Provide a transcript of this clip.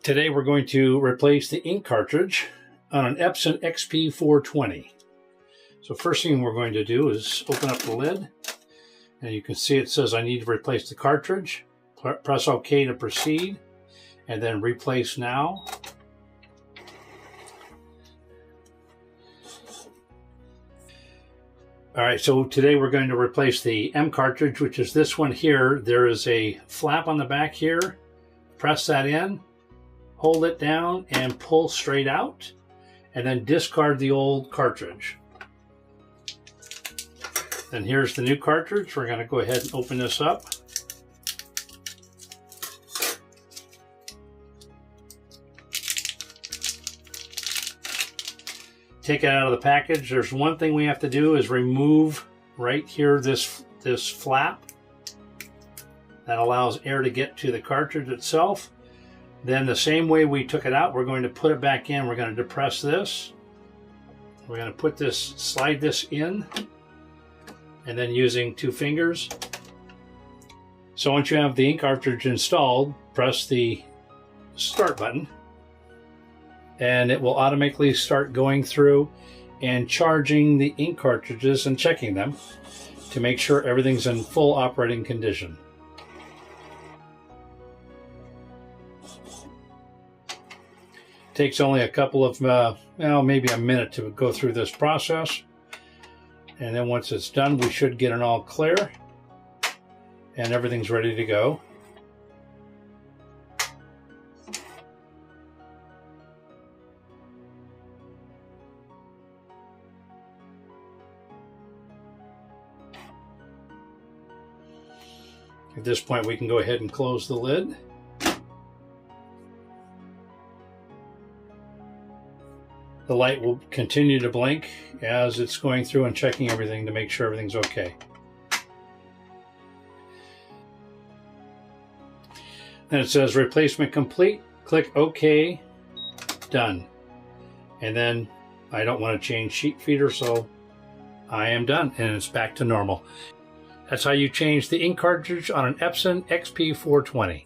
Today we're going to replace the ink cartridge on an Epson XP-420. So first thing we're going to do is open up the lid, and you can see it says I need to replace the cartridge. Press OK to proceed, and then replace now. All right, so today we're going to replace the M cartridge, which is this one here. There is a flap on the back here. Press that in, hold it down, and pull straight out, and then discard the old cartridge. Then here's the new cartridge. We're going to go ahead and open this up. Take it out of the package. There's one thing we have to do is remove right here this flap. That allows air to get to the cartridge itself. Then the same way we took it out, we're going to put it back in. We're going to depress this. We're going to put this, slide this in, and then using two fingers. So once you have the ink cartridge installed, press the start button, and it will automatically start going through and charging the ink cartridges and checking them to make sure everything's in full operating condition. Takes only a couple of, maybe a minute to go through this process. And then once it's done, we should get an all clear and everything's ready to go. At this point, we can go ahead and close the lid. The light will continue to blink as it's going through and checking everything to make sure everything's okay. Then it says replacement complete. Click OK. Done. And then I don't want to change sheet feeder, so I am done, and it's back to normal. That's how you change the ink cartridge on an Epson XP-420.